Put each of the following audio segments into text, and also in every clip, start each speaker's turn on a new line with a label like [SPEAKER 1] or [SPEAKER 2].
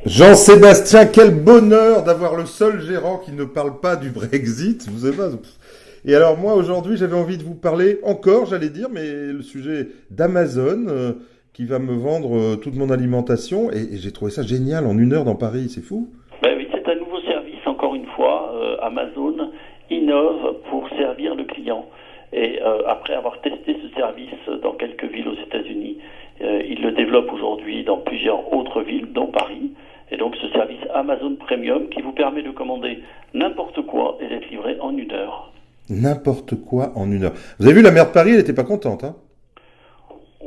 [SPEAKER 1] Jean-Sébastien, quel bonheur d'avoir le seul gérant qui ne parle pas du Brexit. Vous savez pas. Et alors moi aujourd'hui j'avais envie de vous parler encore, j'allais dire, mais le sujet d'Amazon qui va me vendre toute mon alimentation et j'ai trouvé ça génial en 1 heure dans Paris, c'est fou.
[SPEAKER 2] Ben oui, c'est un nouveau service, encore une fois. Amazon innove pour servir le client. Et après avoir testé ce service dans quelques villes aux États-Unis, il le développe aujourd'hui dans plusieurs autres villes, dont Paris. Et donc ce service Amazon Premium qui vous permet de commander n'importe quoi et d'être livré en 1 heure.
[SPEAKER 1] N'importe quoi en 1 heure. Vous avez vu la maire de Paris, elle n'était pas contente, hein.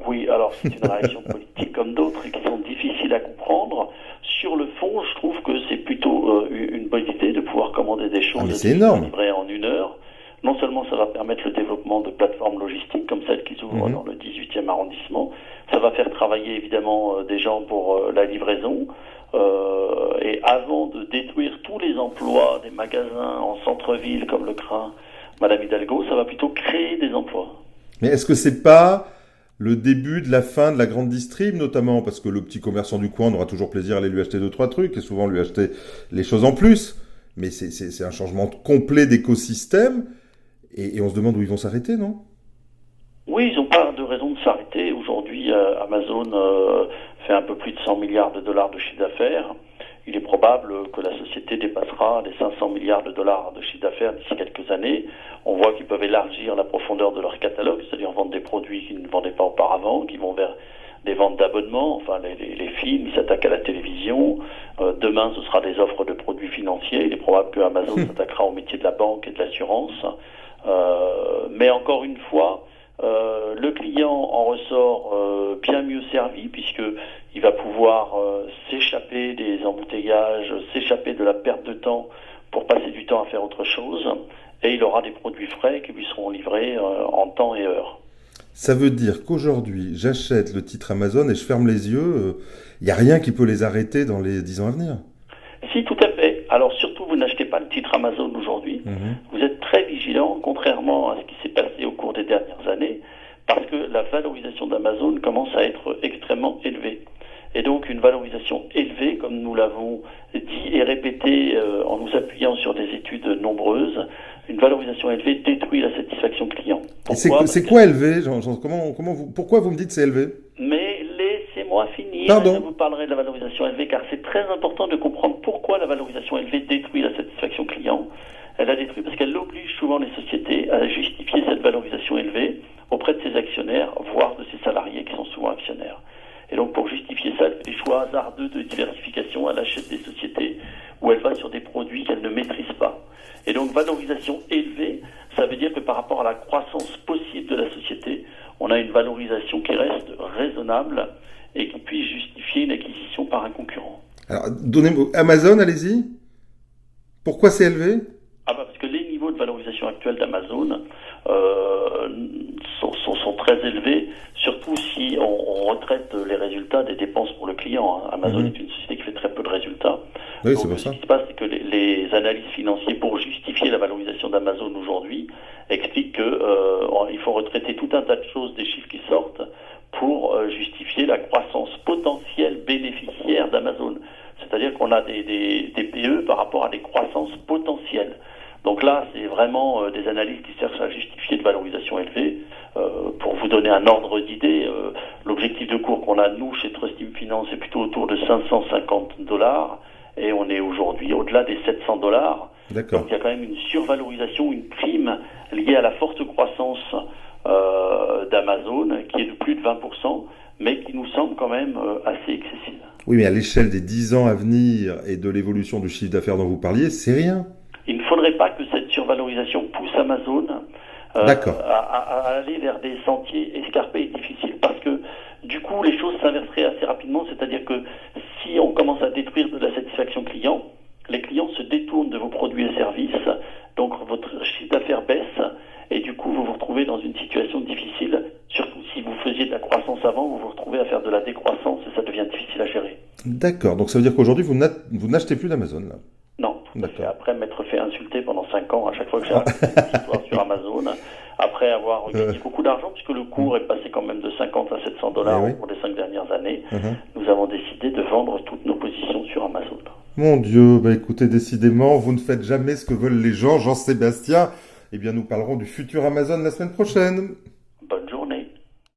[SPEAKER 2] Oui, alors c'est une réaction politique comme d'autres et qui sont difficiles à comprendre. Sur le fond, je trouve que c'est plutôt une bonne idée de pouvoir commander des
[SPEAKER 1] Ah
[SPEAKER 2] choses
[SPEAKER 1] mais
[SPEAKER 2] et
[SPEAKER 1] c'est
[SPEAKER 2] de les faire
[SPEAKER 1] énorme.
[SPEAKER 2] livrer en 1 heure. Non seulement ça va permettre le développement de plateformes logistiques comme celles qui s'ouvrent
[SPEAKER 1] Mhm.
[SPEAKER 2] dans le 18e arrondissement, ça va faire travailler évidemment des gens pour la livraison. Et avant de détruire tous les emplois des magasins en centre-ville comme le craint Madame Hidalgo, ça va plutôt créer des emplois.
[SPEAKER 1] Mais est-ce que c'est pas le début de la fin de la grande distrib, notamment parce que le petit commerçant du coin on aura toujours plaisir à aller lui acheter 2, 3 trucs et souvent lui acheter les choses en plus. Mais c'est un changement complet d'écosystème et on se demande où ils vont s'arrêter, non?
[SPEAKER 2] Oui, ils n'ont pas de raison de s'arrêter. Aujourd'hui, Amazon fait un peu plus de 100 milliards de dollars de chiffre d'affaires. Il est probable que la société dépassera les 500 milliards de dollars de chiffre d'affaires d'ici quelques années. On voit qu'ils peuvent élargir la profondeur de leur catalogue, c'est-à-dire vendre des produits qu'ils ne vendaient pas auparavant, qui vont vers des ventes d'abonnements, enfin les films, ils s'attaquent à la télévision. Demain, ce sera des offres de produits financiers. Il est probable que Amazon s'attaquera au métier de la banque et de l'assurance. Mais encore une fois, le client en ressort bien mieux servi puisque il va pouvoir s'échapper des embouteillages, s'échapper de la perte de temps pour passer du temps à faire autre chose et il aura des produits frais qui lui seront livrés en temps et heure.
[SPEAKER 1] Ça veut dire qu'aujourd'hui, j'achète le titre Amazon et je ferme les yeux. Il n'y a rien qui peut les arrêter dans les 10 ans à venir.
[SPEAKER 2] Si, tout à fait. Alors surtout, vous n'achetez pas le titre Amazon aujourd'hui.
[SPEAKER 1] Mhm.
[SPEAKER 2] Vous êtes très vigilant, contrairement à ce qui s'est passé au cours des dernières années, parce que la valorisation d'Amazon commence à être extrêmement élevée. Et donc une valorisation élevée, comme nous l'avons dit et répété en nous appuyant sur des études nombreuses, une valorisation élevée détruit la satisfaction client.
[SPEAKER 1] Et c'est
[SPEAKER 2] Pourquoi?
[SPEAKER 1] c'est quoi élevé, pourquoi vous me dites c'est élevé?
[SPEAKER 2] Mais laissez-moi finir,
[SPEAKER 1] Pardon.
[SPEAKER 2] et je vous parlerai de la valorisation élevée, car c'est très important de comprendre pourquoi la valorisation élevée détruit la satisfaction client. Elle la détruit parce qu'elle oblige souvent les sociétés à justifier cette valorisation élevée auprès de ses actionnaires, voire de ses salariés qui sont souvent actionnaires. Et donc pour justifier ça, elle fait des choix hasardeux de diversification, elle achète des sociétés où elle va sur des produits qu'elle ne maîtrise pas. Et donc valorisation élevée, ça veut dire que par rapport à la croissance possible de la société, on a une valorisation qui reste raisonnable et qui puisse justifier une acquisition par un concurrent.
[SPEAKER 1] Alors, donnez-moi Amazon, allez-y. Pourquoi c'est élevé?
[SPEAKER 2] Ah bah parce que les niveaux de valorisation actuels d'Amazon sont très élevés, surtout si on retraite les résultats des dépenses pour le client. Amazon est une société qui fait très peu de résultats.
[SPEAKER 1] Oui,
[SPEAKER 2] Donc
[SPEAKER 1] c'est pour
[SPEAKER 2] ce
[SPEAKER 1] ça.
[SPEAKER 2] qui se passe, c'est que les analystes financiers, pour justifier la valorisation d'Amazon aujourd'hui, expliquent qu'il faut retraiter tout un tas de choses des chiffres qui sortent pour justifier la croissance potentielle bénéficiaire d'Amazon. C'est-à-dire qu'on a des PE par rapport à des croissances potentielles. Donc là, c'est vraiment des analystes qui cherchent à justifier de valorisation élevée. Pour vous donner un ordre d'idée, l'objectif de cours qu'on a, nous, chez Trust Team Finance, est plutôt autour de 550 dollars. Et on est aujourd'hui au-delà des 700 dollars.
[SPEAKER 1] D'accord.
[SPEAKER 2] Donc il y a quand même une survalorisation, une prime liée à la forte croissance d'Amazon, qui est de plus de 20%, mais qui nous semble quand même assez excessive.
[SPEAKER 1] Oui, mais à l'échelle des 10 ans à venir et de l'évolution du chiffre d'affaires dont vous parliez, c'est rien.
[SPEAKER 2] Il ne faudrait pas que cette survalorisation pousse Amazon
[SPEAKER 1] D'accord.
[SPEAKER 2] à aller vers des sentiers escarpés et difficiles, parce que du coup les choses s'inverseraient assez rapidement, c'est-à-dire que si on commence à détruire de la satisfaction client, les clients se détournent de vos produits et services, donc votre chiffre d'affaires baisse, et du coup vous vous retrouvez dans une situation difficile, surtout si vous faisiez de la croissance avant, vous vous retrouvez à faire de la décroissance et ça devient difficile à gérer.
[SPEAKER 1] D'accord. Donc ça veut dire qu'aujourd'hui, vous n'achetez plus d'Amazon, là.
[SPEAKER 2] Non, tout à fait.
[SPEAKER 1] D'accord.
[SPEAKER 2] Après m'être fait insulter pendant 5 ans à chaque fois que j'ai raconté cette histoire sur Amazon, après avoir gagné beaucoup d'argent, puisque le cours est passé quand même de 50 à 700 dollars
[SPEAKER 1] Eh oui.
[SPEAKER 2] au cours des 5 dernières années,
[SPEAKER 1] Mhm.
[SPEAKER 2] nous avons décidé de vendre toutes nos positions sur Amazon.
[SPEAKER 1] Mon Dieu, bah écoutez, décidément, vous ne faites jamais ce que veulent les gens. Jean-Sébastien, eh bien nous parlerons du futur Amazon la semaine prochaine.